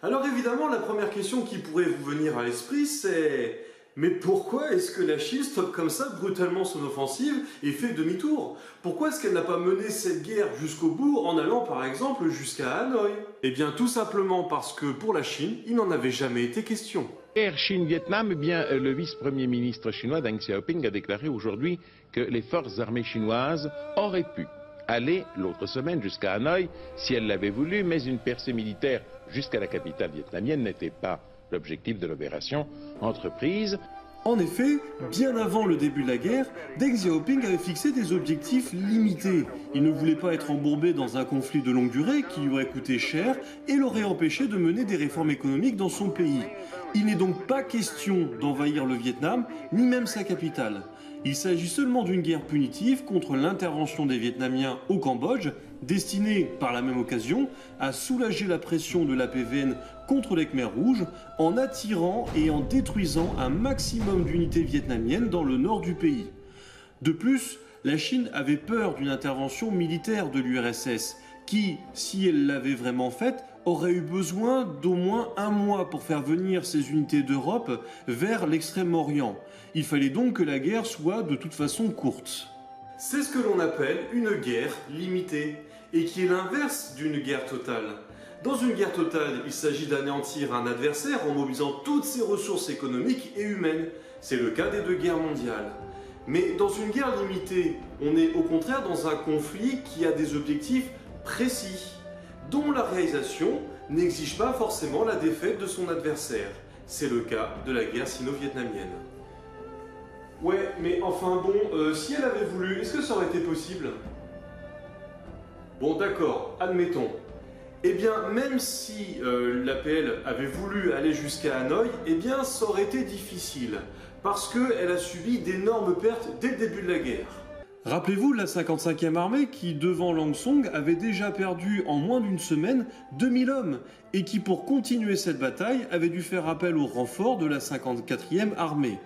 Alors évidemment, la première question qui pourrait vous venir à l'esprit, c'est... Mais pourquoi est-ce que la Chine stoppe comme ça brutalement son offensive et fait demi-tour? Pourquoi est-ce qu'elle n'a pas mené cette guerre jusqu'au bout en allant par exemple jusqu'à Hanoï? Eh bien tout simplement parce que pour la Chine, il n'en avait jamais été question. Guerre Chine-Vietnam, eh bien, le vice-premier ministre chinois Deng Xiaoping a déclaré aujourd'hui que les forces armées chinoises auraient pu aller l'autre semaine jusqu'à Hanoï si elles l'avaient voulu, mais une percée militaire jusqu'à la capitale vietnamienne n'était pas l'objectif de l'opération entreprise. En effet, bien avant le début de la guerre, Deng Xiaoping avait fixé des objectifs limités. Il ne voulait pas être embourbé dans un conflit de longue durée qui lui aurait coûté cher et l'aurait empêché de mener des réformes économiques dans son pays. Il n'est donc pas question d'envahir le Vietnam, ni même sa capitale. Il s'agit seulement d'une guerre punitive contre l'intervention des Vietnamiens au Cambodge, destinée par la même occasion à soulager la pression de l'APVN contre les Khmers rouges en attirant et en détruisant un maximum d'unités vietnamiennes dans le nord du pays. De plus, la Chine avait peur d'une intervention militaire de l'URSS qui, si elle l'avait vraiment faite, aurait eu besoin d'au moins un mois pour faire venir ces unités d'Europe vers l'Extrême-Orient. Il fallait donc que la guerre soit de toute façon courte. C'est ce que l'on appelle une guerre limitée, et qui est l'inverse d'une guerre totale. Dans une guerre totale, il s'agit d'anéantir un adversaire en mobilisant toutes ses ressources économiques et humaines. C'est le cas des deux guerres mondiales. Mais dans une guerre limitée, on est au contraire dans un conflit qui a des objectifs précis, dont la réalisation n'exige pas forcément la défaite de son adversaire. C'est le cas de la guerre sino-vietnamienne. Ouais, mais enfin bon, si elle avait voulu, est-ce que ça aurait été possible? Bon d'accord, admettons. Eh bien, même si l'APL avait voulu aller jusqu'à Hanoï, eh bien ça aurait été difficile, parce qu'elle a subi d'énormes pertes dès le début de la guerre. Rappelez-vous la 55e armée qui, devant Lang Song, avait déjà perdu en moins d'une semaine 2000 hommes, et qui, pour continuer cette bataille, avait dû faire appel au renfort de la 54e armée.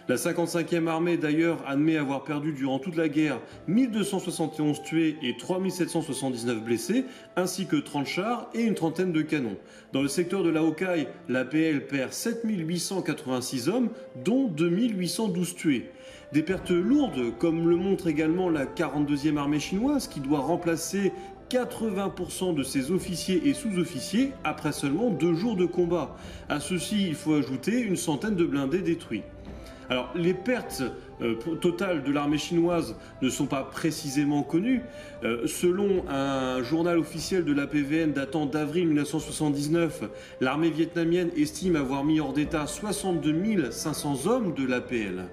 La 55e armée d'ailleurs admet avoir perdu durant toute la guerre 1271 tués et 3779 blessés, ainsi que 30 chars et une trentaine de canons. Dans le secteur de la Hokkai, l'APL perd 7886 hommes, dont 2812 tués. Des pertes lourdes, comme le montre également la 42e armée chinoise, qui doit remplacer 80% de ses officiers et sous-officiers après seulement 2 jours de combat. À ceci, il faut ajouter une centaine de blindés détruits. Alors, les pertes totales de l'armée chinoise ne sont pas précisément connues. Selon un journal officiel de l'APVN datant d'avril 1979, l'armée vietnamienne estime avoir mis hors d'état 62 500 hommes de l'APL.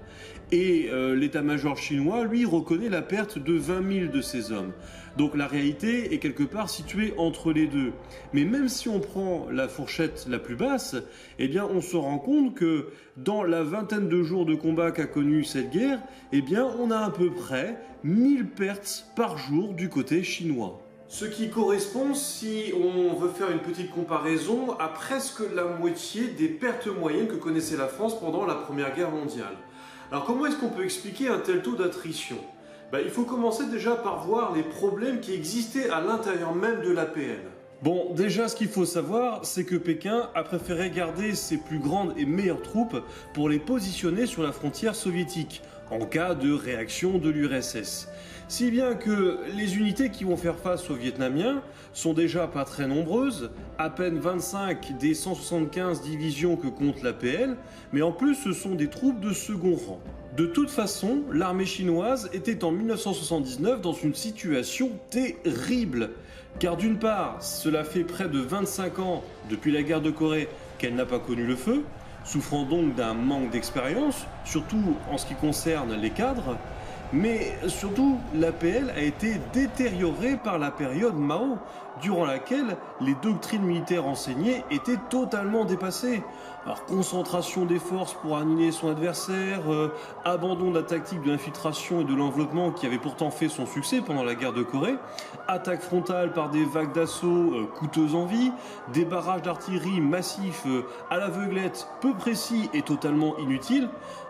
Et l'état-major chinois, lui, reconnaît la perte de 20 000 de ces hommes. Donc la réalité est quelque part située entre les deux. Mais même si on prend la fourchette la plus basse, eh bien on se rend compte que dans la vingtaine de jours de combat qu'a connue cette guerre, eh bien on a à peu près 1000 pertes par jour du côté chinois. Ce qui correspond, si on veut faire une petite comparaison, à presque la moitié des pertes moyennes que connaissait la France pendant la Première Guerre mondiale. Alors comment est-ce qu'on peut expliquer un tel taux d'attrition? Il faut commencer déjà par voir les problèmes qui existaient à l'intérieur même de l'APL. Bon, déjà ce qu'il faut savoir, c'est que Pékin a préféré garder ses plus grandes et meilleures troupes pour les positionner sur la frontière soviétique, en cas de réaction de l'URSS. Si bien que les unités qui vont faire face aux Vietnamiens sont déjà pas très nombreuses, à peine 25 des 175 divisions que compte l'APL, mais en plus ce sont des troupes de second rang. De toute façon, l'armée chinoise était en 1979 dans une situation terrible. Car d'une part, cela fait près de 25 ans depuis la guerre de Corée qu'elle n'a pas connu le feu, souffrant donc d'un manque d'expérience, surtout en ce qui concerne les cadres. Mais surtout, l'APL a été détériorée par la période Mao, durant laquelle les doctrines militaires enseignées étaient totalement dépassées. Alors, concentration des forces pour annihiler son adversaire, abandon de la tactique de l'infiltration et de l'enveloppement qui avait pourtant fait son succès pendant la guerre de Corée, attaque frontale par des vagues d'assaut coûteuses en vie, des barrages d'artillerie massifs à l'aveuglette, peu précis et totalement inutiles.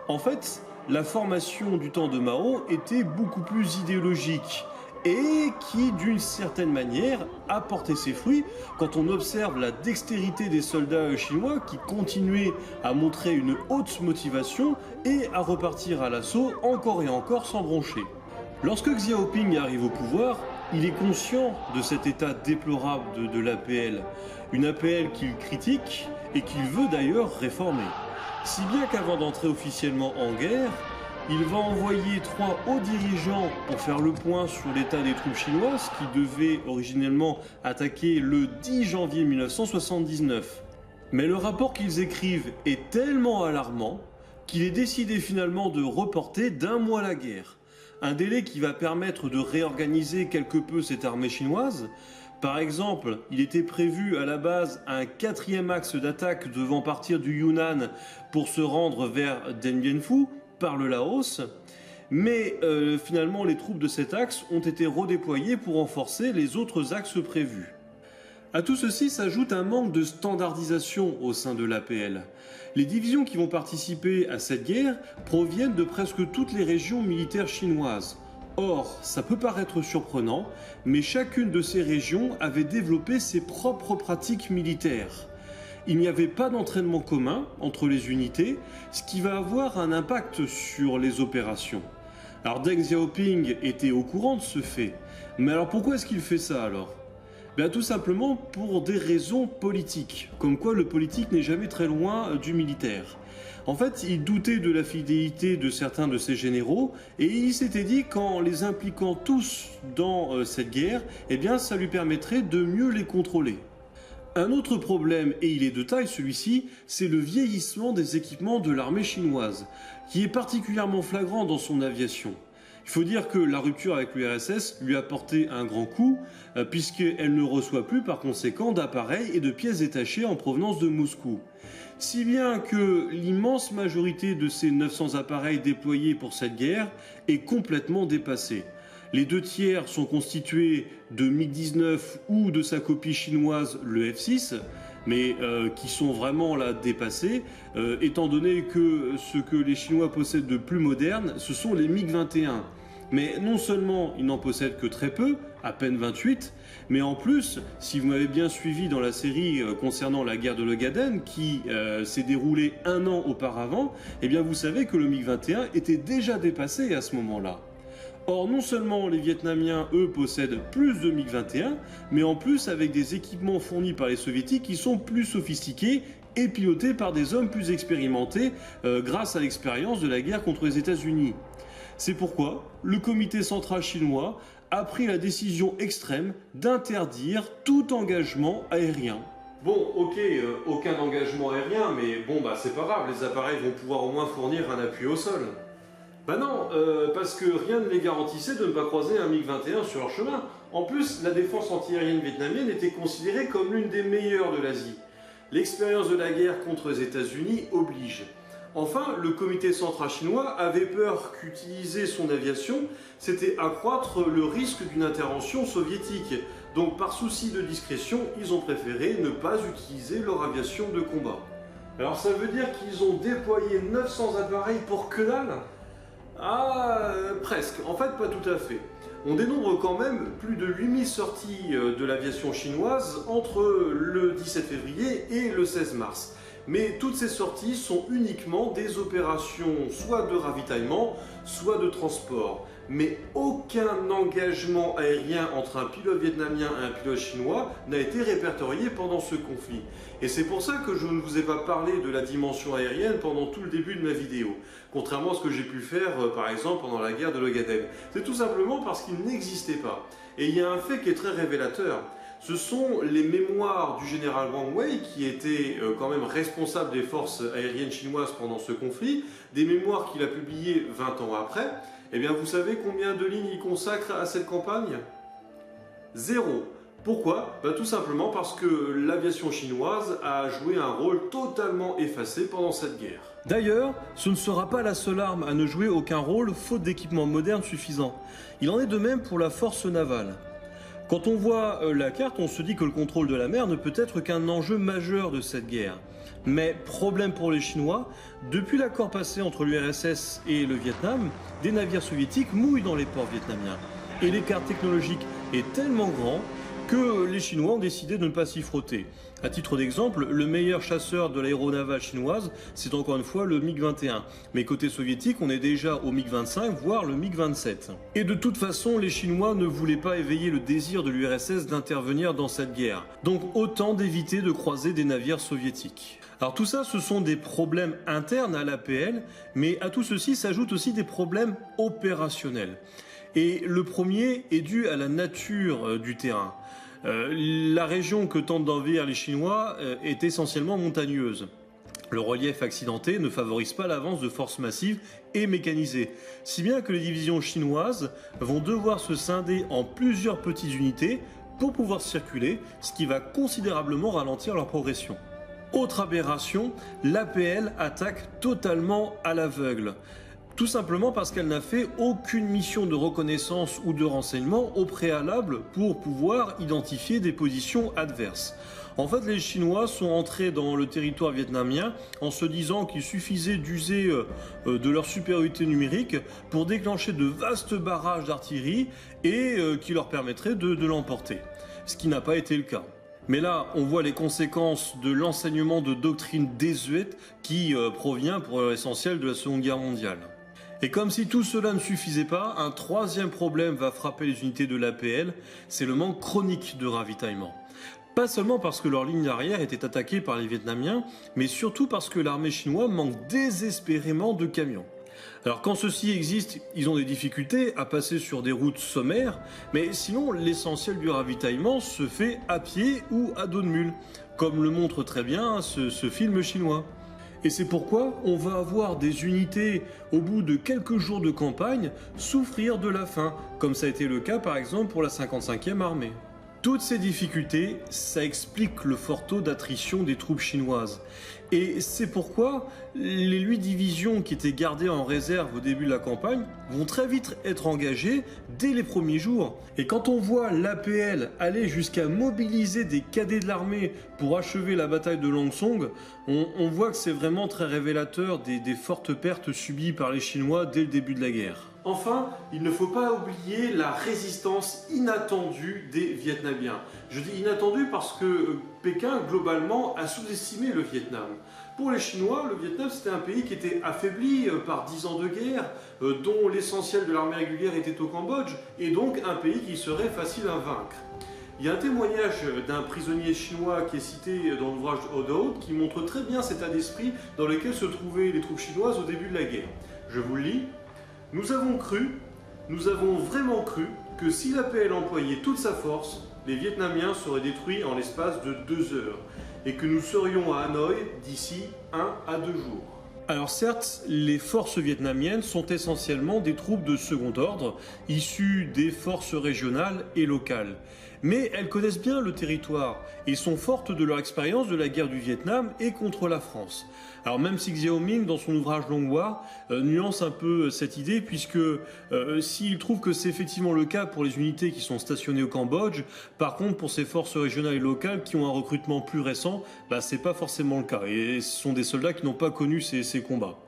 En fait, la formation du temps de Mao était beaucoup plus idéologique et qui, d'une certaine manière, a porté ses fruits quand on observe la dextérité des soldats chinois qui continuaient à montrer une haute motivation et à repartir à l'assaut encore et encore sans broncher. Lorsque Xiaoping arrive au pouvoir, il est conscient de cet état déplorable de l'APL, une APL qu'il critique et qu'il veut d'ailleurs réformer. Si bien qu'avant d'entrer officiellement en guerre, il va envoyer 3 hauts dirigeants pour faire le point sur l'état des troupes chinoises qui devaient originellement attaquer le 10 janvier 1979. Mais le rapport qu'ils écrivent est tellement alarmant qu'il est décidé finalement de reporter d'1 mois la guerre. Un délai qui va permettre de réorganiser quelque peu cette armée chinoise. Par exemple, il était prévu à la base un 4e axe d'attaque devant partir du Yunnan pour se rendre vers Dien Bien Phu, par le Laos, mais finalement les troupes de cet axe ont été redéployées pour renforcer les autres axes prévus. À tout ceci s'ajoute un manque de standardisation au sein de l'APL. Les divisions qui vont participer à cette guerre proviennent de presque toutes les régions militaires chinoises. Or, ça peut paraître surprenant, mais chacune de ces régions avait développé ses propres pratiques militaires. Il n'y avait pas d'entraînement commun entre les unités, ce qui va avoir un impact sur les opérations. Alors Deng Xiaoping était au courant de ce fait, mais alors pourquoi est-ce qu'il fait ça alors ? Bien tout simplement pour des raisons politiques, comme quoi le politique n'est jamais très loin du militaire. En fait, il doutait de la fidélité de certains de ses généraux et il s'était dit qu'en les impliquant tous dans cette guerre, eh bien ça lui permettrait de mieux les contrôler. Un autre problème, et il est de taille celui-ci, c'est le vieillissement des équipements de l'armée chinoise, qui est particulièrement flagrant dans son aviation. Il faut dire que la rupture avec l'URSS lui a porté un grand coup, puisqu'elle ne reçoit plus par conséquent d'appareils et de pièces détachées en provenance de Moscou. Si bien que l'immense majorité de ces 900 appareils déployés pour cette guerre est complètement dépassée. Les 2 tiers sont constitués de MiG-19 ou de sa copie chinoise, le F-6, mais qui sont vraiment là dépassés, étant donné que ce que les Chinois possèdent de plus moderne, ce sont les MiG-21. Mais non seulement ils n'en possèdent que très peu, à peine 28, mais en plus, si vous m'avez bien suivi dans la série concernant la guerre de l'Ogaden, qui s'est déroulée 1 an auparavant, eh bien vous savez que le MiG-21 était déjà dépassé à ce moment-là. Or, non seulement les Vietnamiens, eux, possèdent plus de MiG-21, mais en plus avec des équipements fournis par les Soviétiques qui sont plus sophistiqués et pilotés par des hommes plus expérimentés grâce à l'expérience de la guerre contre les États-Unis. C'est pourquoi le comité central chinois a pris la décision extrême d'interdire tout engagement aérien. Bon, ok, aucun engagement aérien, mais bon, bah c'est pas grave, les appareils vont pouvoir au moins fournir un appui au sol. Bah non, parce que rien ne les garantissait de ne pas croiser un MiG-21 sur leur chemin. En plus, la défense antiaérienne vietnamienne était considérée comme l'une des meilleures de l'Asie. L'expérience de la guerre contre les États-Unis oblige. Enfin, le comité central chinois avait peur qu'utiliser son aviation, c'était accroître le risque d'une intervention soviétique. Donc par souci de discrétion, ils ont préféré ne pas utiliser leur aviation de combat. Alors ça veut dire qu'ils ont déployé 900 appareils pour que dalle ? Presque. En fait, pas tout à fait. On dénombre quand même plus de 8000 sorties de l'aviation chinoise entre le 17 février et le 16 mars. Mais toutes ces sorties sont uniquement des opérations soit de ravitaillement, soit de transport. Mais aucun engagement aérien entre un pilote vietnamien et un pilote chinois n'a été répertorié pendant ce conflit. Et c'est pour ça que je ne vous ai pas parlé de la dimension aérienne pendant tout le début de ma vidéo, contrairement à ce que j'ai pu faire par exemple pendant la guerre de l'Ogaden. C'est tout simplement parce qu'il n'existait pas. Et il y a un fait qui est très révélateur. Ce sont les mémoires du général Wang Wei, qui était quand même responsable des forces aériennes chinoises pendant ce conflit, des mémoires qu'il a publiées 20 ans après. Eh bien, vous savez combien de lignes il consacre à cette campagne ? 0. Pourquoi ? Tout simplement parce que l'aviation chinoise a joué un rôle totalement effacé pendant cette guerre. D'ailleurs, ce ne sera pas la seule arme à ne jouer aucun rôle faute d'équipement moderne suffisant. Il en est de même pour la force navale. Quand on voit la carte, on se dit que le contrôle de la mer ne peut être qu'un enjeu majeur de cette guerre. Mais problème pour les Chinois, depuis l'accord passé entre l'URSS et le Vietnam, des navires soviétiques mouillent dans les ports vietnamiens. Et l'écart technologique est tellement grand que les Chinois ont décidé de ne pas s'y frotter. À titre d'exemple, le meilleur chasseur de l'aéronavale chinoise, c'est encore une fois le MiG-21. Mais côté soviétique, on est déjà au MiG-25, voire le MiG-27. Et de toute façon, les Chinois ne voulaient pas éveiller le désir de l'URSS d'intervenir dans cette guerre. Donc autant d'éviter de croiser des navires soviétiques. Alors tout ça, ce sont des problèmes internes à l'APL, mais à tout ceci s'ajoutent aussi des problèmes opérationnels. Et le premier est dû à la nature du terrain. La région que tentent d'envahir les Chinois est essentiellement montagneuse. Le relief accidenté ne favorise pas l'avance de forces massives et mécanisées, si bien que les divisions chinoises vont devoir se scinder en plusieurs petites unités pour pouvoir circuler, ce qui va considérablement ralentir leur progression. Autre aberration, l'APL attaque totalement à l'aveugle. Tout simplement parce qu'elle n'a fait aucune mission de reconnaissance ou de renseignement au préalable pour pouvoir identifier des positions adverses. En fait, les Chinois sont entrés dans le territoire vietnamien en se disant qu'il suffisait d'user de leur supériorité numérique pour déclencher de vastes barrages d'artillerie et qui leur permettraient de l'emporter. Ce qui n'a pas été le cas. Mais là, on voit les conséquences de l'enseignement de doctrine désuète qui provient pour l'essentiel de la Seconde Guerre mondiale. Et comme si tout cela ne suffisait pas, un troisième problème va frapper les unités de l'APL, c'est le manque chronique de ravitaillement. Pas seulement parce que leur ligne arrière était attaquée par les Vietnamiens, mais surtout parce que l'armée chinoise manque désespérément de camions. Alors quand ceux-ci existent, ils ont des difficultés à passer sur des routes sommaires, mais sinon l'essentiel du ravitaillement se fait à pied ou à dos de mule, comme le montre très bien ce film chinois. Et c'est pourquoi on va avoir des unités, au bout de quelques jours de campagne, souffrir de la faim, comme ça a été le cas par exemple pour la 55e armée. Toutes ces difficultés, ça explique le fort taux d'attrition des troupes chinoises. Et c'est pourquoi les 8 divisions qui étaient gardées en réserve au début de la campagne vont très vite être engagées dès les premiers jours. Et quand on voit l'APL aller jusqu'à mobiliser des cadets de l'armée pour achever la bataille de Lang Song, on voit que c'est vraiment très révélateur des fortes pertes subies par les Chinois dès le début de la guerre. Enfin, il ne faut pas oublier la résistance inattendue des Vietnamiens. Je dis inattendue parce que Pékin, globalement, a sous-estimé le Vietnam. Pour les Chinois, le Vietnam, c'était un pays qui était affaibli par 10 ans de guerre, dont l'essentiel de l'armée régulière était au Cambodge, et donc un pays qui serait facile à vaincre. Il y a un témoignage d'un prisonnier chinois qui est cité dans l'ouvrage de Odo, qui montre très bien cet état d'esprit dans lequel se trouvaient les troupes chinoises au début de la guerre. Je vous le lis. Nous avons vraiment cru que si l'APL employait toute sa force, les Vietnamiens seraient détruits en l'espace de 2 heures et que nous serions à Hanoï d'ici 1 à 2 jours. Alors certes, les forces vietnamiennes sont essentiellement des troupes de second ordre, issues des forces régionales et locales. Mais elles connaissent bien le territoire et sont fortes de leur expérience de la guerre du Vietnam et contre la France. Alors même si Xiao Ming, dans son ouvrage Long War, nuance un peu cette idée, puisque s'il trouve que c'est effectivement le cas pour les unités qui sont stationnées au Cambodge, par contre pour ces forces régionales et locales qui ont un recrutement plus récent, c'est pas forcément le cas, et ce sont des soldats qui n'ont pas connu ces combats.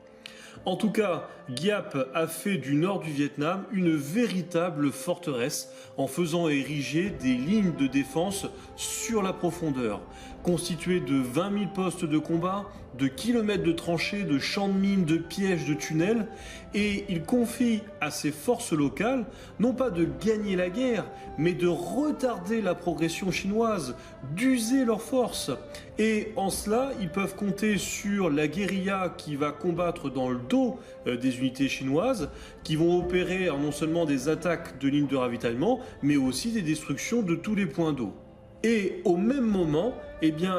En tout cas, Giap a fait du nord du Vietnam une véritable forteresse en faisant ériger des lignes de défense sur la profondeur, constituées de 20 000 postes de combat, de kilomètres de tranchées, de champs de mines, de pièges, de tunnels, et il confie à ses forces locales non pas de gagner la guerre, mais de retarder la progression chinoise, d'user leurs forces. Et en cela, ils peuvent compter sur la guérilla qui va combattre dans le dos des unités chinoises, qui vont opérer non seulement des attaques de lignes de ravitaillement, mais aussi des destructions de tous les points d'eau. Et au même moment,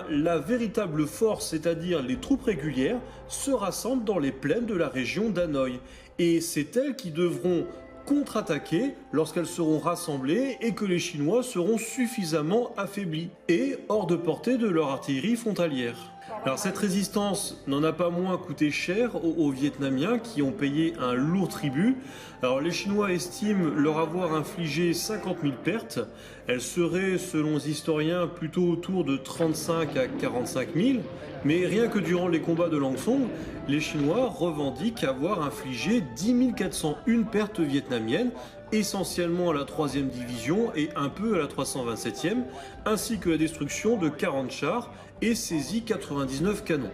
la véritable force, c'est-à-dire les troupes régulières, se rassemblent dans les plaines de la région d'Hanoï. Et c'est elles qui devront contre-attaquer lorsqu'elles seront rassemblées et que les Chinois seront suffisamment affaiblis et hors de portée de leur artillerie frontalière. Alors cette résistance n'en a pas moins coûté cher aux Vietnamiens qui ont payé un lourd tribut. Alors les Chinois estiment leur avoir infligé 50 000 pertes. Elles seraient, selon les historiens, plutôt autour de 35 à 45 000. Mais rien que durant les combats de Lang Song, les Chinois revendiquent avoir infligé 10 401 pertes vietnamiennes, essentiellement à la 3e division et un peu à la 327e, ainsi que la destruction de 40 chars et saisi 99 canons.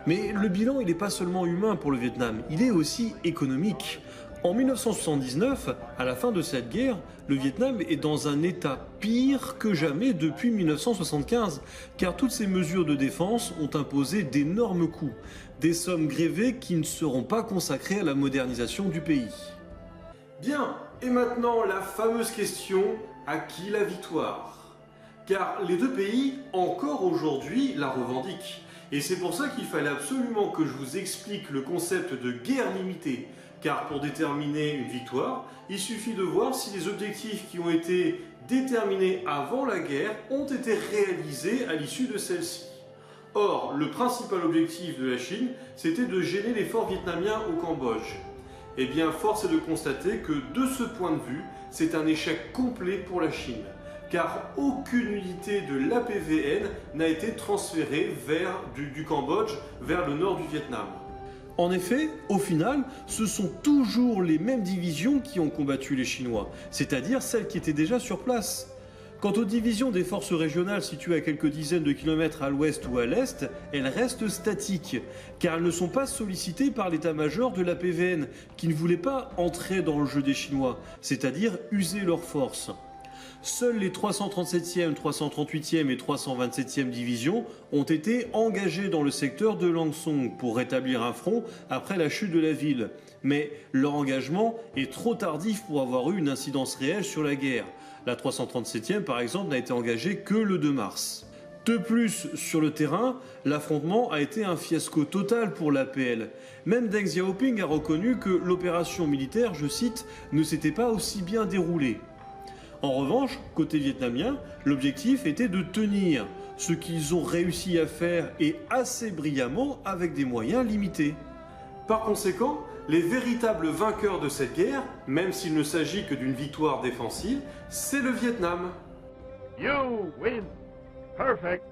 Mais le bilan, il n'est pas seulement humain pour le Vietnam, il est aussi économique. En 1979, à la fin de cette guerre, le Vietnam est dans un état pire que jamais depuis 1975, car toutes ces mesures de défense ont imposé d'énormes coûts, des sommes grévées qui ne seront pas consacrées à la modernisation du pays. Bien, et maintenant la fameuse question, à qui la victoire? Car les deux pays, encore aujourd'hui, la revendiquent. Et c'est pour ça qu'il fallait absolument que je vous explique le concept de guerre limitée. Car pour déterminer une victoire, il suffit de voir si les objectifs qui ont été déterminés avant la guerre ont été réalisés à l'issue de celle-ci. Or, le principal objectif de la Chine, c'était de gêner les forts vietnamiens au Cambodge. Eh bien, force est de constater que de ce point de vue, c'est un échec complet pour la Chine. Car aucune unité de l'APVN n'a été transférée du Cambodge vers le nord du Vietnam. En effet, au final, ce sont toujours les mêmes divisions qui ont combattu les Chinois, c'est-à-dire celles qui étaient déjà sur place. Quant aux divisions des forces régionales situées à quelques dizaines de kilomètres à l'ouest ou à l'est, elles restent statiques, car elles ne sont pas sollicitées par l'état-major de l'APVN, qui ne voulait pas entrer dans le jeu des Chinois, c'est-à-dire user leurs forces. Seules les 337e, 338e et 327e divisions ont été engagées dans le secteur de Lang Son pour rétablir un front après la chute de la ville. Mais leur engagement est trop tardif pour avoir eu une incidence réelle sur la guerre. La 337e, par exemple, n'a été engagée que le 2 mars. De plus, sur le terrain, l'affrontement a été un fiasco total pour l'APL. Même Deng Xiaoping a reconnu que l'opération militaire, je cite, ne s'était pas aussi bien déroulée. En revanche, côté vietnamien, l'objectif était de tenir, ce qu'ils ont réussi à faire et assez brillamment avec des moyens limités. Par conséquent, les véritables vainqueurs de cette guerre, même s'il ne s'agit que d'une victoire défensive, c'est le Vietnam. You win. Perfect.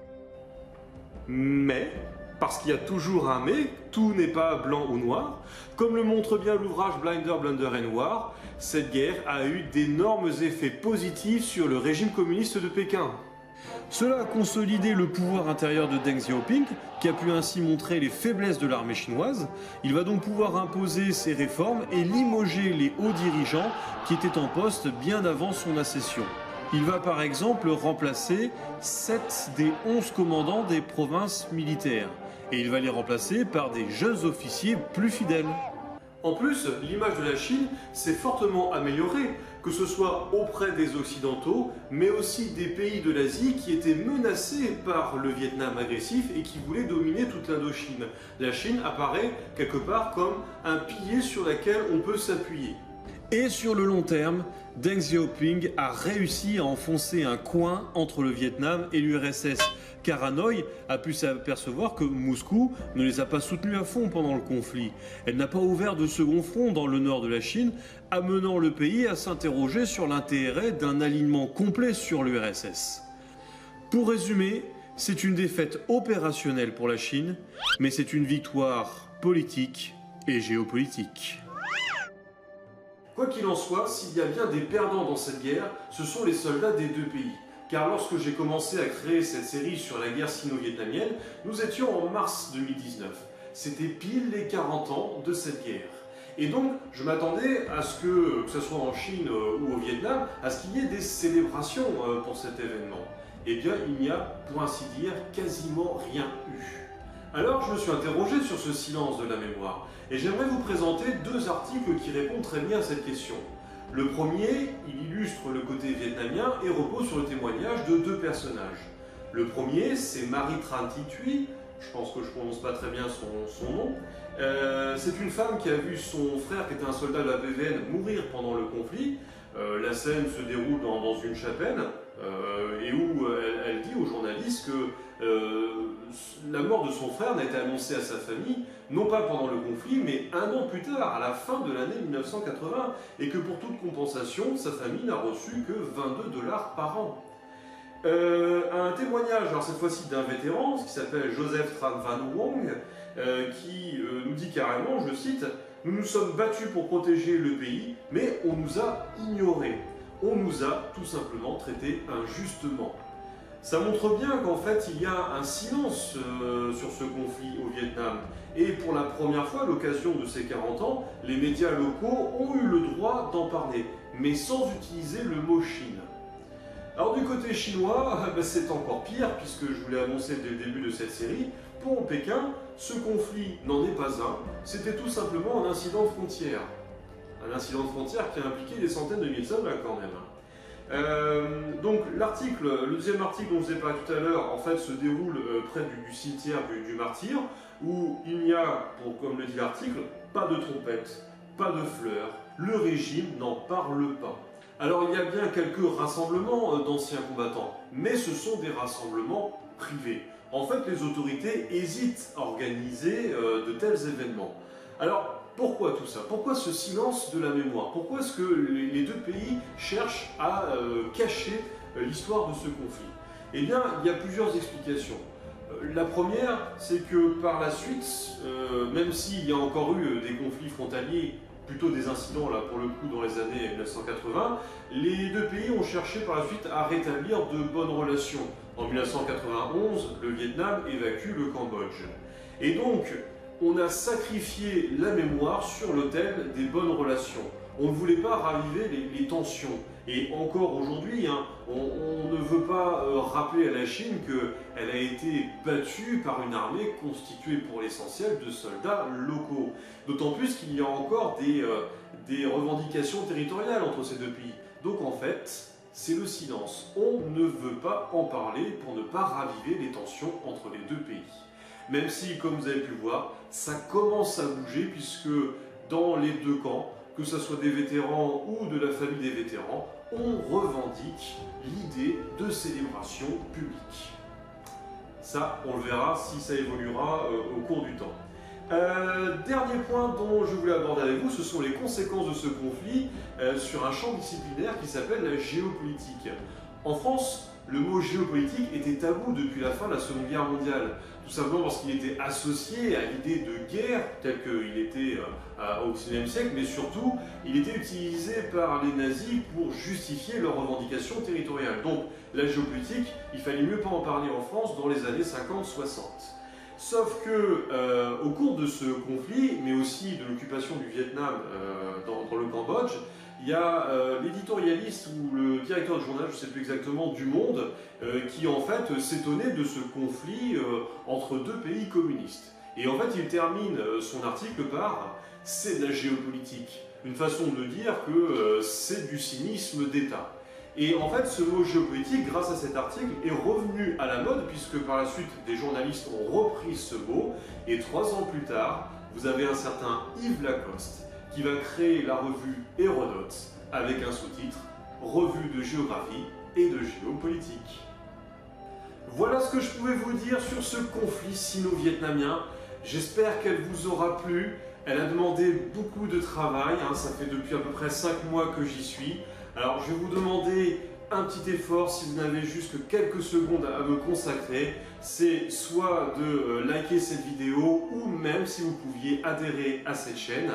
Mais, parce qu'il y a toujours un mais, tout n'est pas blanc ou noir, comme le montre bien l'ouvrage Blinder, Blunder and War, cette guerre a eu d'énormes effets positifs sur le régime communiste de Pékin. Cela a consolidé le pouvoir intérieur de Deng Xiaoping, qui a pu ainsi montrer les faiblesses de l'armée chinoise. Il va donc pouvoir imposer ses réformes et limoger les hauts dirigeants qui étaient en poste bien avant son accession. Il va par exemple remplacer 7 des 11 commandants des provinces militaires. Et il va les remplacer par des jeunes officiers plus fidèles. En plus, l'image de la Chine s'est fortement améliorée, que ce soit auprès des Occidentaux, mais aussi des pays de l'Asie qui étaient menacés par le Vietnam agressif et qui voulaient dominer toute l'Indochine. La Chine apparaît quelque part comme un pilier sur lequel on peut s'appuyer. Et sur le long terme, Deng Xiaoping a réussi à enfoncer un coin entre le Vietnam et l'URSS, car Hanoï a pu s'apercevoir que Moscou ne les a pas soutenus à fond pendant le conflit. Elle n'a pas ouvert de second front dans le nord de la Chine, amenant le pays à s'interroger sur l'intérêt d'un alignement complet sur l'URSS. Pour résumer, c'est une défaite opérationnelle pour la Chine, mais c'est une victoire politique et géopolitique. Quoi qu'il en soit, s'il y a bien des perdants dans cette guerre, ce sont les soldats des deux pays. Car lorsque j'ai commencé à créer cette série sur la guerre sino-vietnamienne, nous étions en mars 2019. C'était pile les 40 ans de cette guerre. Et donc, je m'attendais à ce que ce soit en Chine ou au Vietnam, à ce qu'il y ait des célébrations pour cet événement. Eh bien, il n'y a, pour ainsi dire, quasiment rien eu. Alors, je me suis interrogé sur ce silence de la mémoire, et j'aimerais vous présenter deux articles qui répondent très bien à cette question. Le premier, il illustre le côté vietnamien et repose sur le témoignage de deux personnages. Le premier, c'est Marie Tran Thi Thuy, je pense que je ne prononce pas très bien son nom. C'est une femme qui a vu son frère, qui était un soldat de la PVN, mourir pendant le conflit. La scène se déroule dans une chapelle, et où elle dit aux journalistes que la mort de son frère n'a été annoncée à sa famille, non pas pendant le conflit, mais un an plus tard, à la fin de l'année 1980, et que pour toute compensation, sa famille n'a reçu que 22 $ par an. Un témoignage, alors cette fois-ci d'un vétéran, qui s'appelle Joseph Tran Van Wong, qui nous dit carrément, je cite, Nous nous sommes battus pour protéger le pays, mais on nous a ignorés. On nous a tout simplement traités injustement. Ça montre bien qu'en fait il y a un silence sur ce conflit au Vietnam. Et pour la première fois, à l'occasion de ces 40 ans, les médias locaux ont eu le droit d'en parler, mais sans utiliser le mot Chine. Alors du côté chinois, c'est encore pire, puisque je vous l'ai annoncé dès le début de cette série, pour Pékin, ce conflit n'en est pas un, c'était tout simplement un incident de frontière. Un incident de frontière qui a impliqué des centaines de milliers de soldats quand même. Donc le deuxième article dont je vous ai parlé tout à l'heure, en fait, se déroule près du cimetière du martyr, où il n'y a, comme le dit l'article, pas de trompette, pas de fleurs, le régime n'en parle pas. Alors il y a bien quelques rassemblements d'anciens combattants, mais ce sont des rassemblements privés. En fait, les autorités hésitent à organiser de tels événements. Alors, pourquoi tout ça? Pourquoi ce silence de la mémoire? Pourquoi est-ce que les deux pays cherchent à cacher l'histoire de ce conflit? Eh bien, il y a plusieurs explications. La première, c'est que par la suite, même s'il y a encore eu des conflits frontaliers, plutôt des incidents là pour le coup dans les années 1980, les deux pays ont cherché par la suite à rétablir de bonnes relations. En 1991, le Vietnam évacue le Cambodge. Et donc, on a sacrifié la mémoire sur l'autel des bonnes relations. On ne voulait pas raviver les tensions. Et encore aujourd'hui, on ne veut pas rappeler à la Chine qu'elle a été battue par une armée constituée pour l'essentiel de soldats locaux. D'autant plus qu'il y a encore des revendications territoriales entre ces deux pays. Donc en fait, c'est le silence. On ne veut pas en parler pour ne pas raviver les tensions entre les deux pays. Même si, comme vous avez pu voir, ça commence à bouger puisque dans les deux camps, que ce soit des vétérans ou de la famille des vétérans, on revendique l'idée de célébration publique. Ça, on le verra si ça évoluera au cours du temps. Dernier point dont je voulais aborder avec vous, ce sont les conséquences de ce conflit sur un champ disciplinaire qui s'appelle la géopolitique. En France, le mot géopolitique était tabou depuis la fin de la Seconde Guerre mondiale, tout simplement parce qu'il était associé à l'idée de guerre, tel qu'il était au XIXe siècle, mais surtout, il était utilisé par les nazis pour justifier leurs revendications territoriales. Donc, la géopolitique, il fallait mieux pas en parler en France dans les années 50-60. Sauf que, au cours de ce conflit, mais aussi de l'occupation du Vietnam dans le Cambodge, il y a l'éditorialiste ou le directeur de journal, je ne sais plus exactement, du Monde, qui en fait s'étonnait de ce conflit entre deux pays communistes. Et en fait, il termine son article par « c'est de la géopolitique », une façon de dire que c'est du cynisme d'État. Et en fait, ce mot géopolitique, grâce à cet article, est revenu à la mode, puisque par la suite, des journalistes ont repris ce mot, et 3 ans plus tard, vous avez un certain Yves Lacoste, qui va créer la revue Hérodote, avec un sous-titre « Revue de géographie et de géopolitique ». Voilà ce que je pouvais vous dire sur ce conflit sino-vietnamien. J'espère qu'elle vous aura plu. Elle a demandé beaucoup de travail, ça fait depuis à peu près 5 mois que j'y suis. Alors je vais vous demander un petit effort si vous n'avez juste que quelques secondes à me consacrer. C'est soit de liker cette vidéo ou même si vous pouviez adhérer à cette chaîne.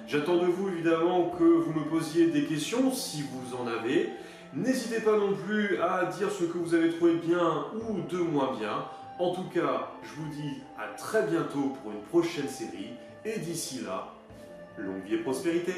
J'attends de vous évidemment que vous me posiez des questions si vous en avez. N'hésitez pas non plus à dire ce que vous avez trouvé bien ou de moins bien. En tout cas, je vous dis à très bientôt pour une prochaine série. Et d'ici là, longue vie et prospérité!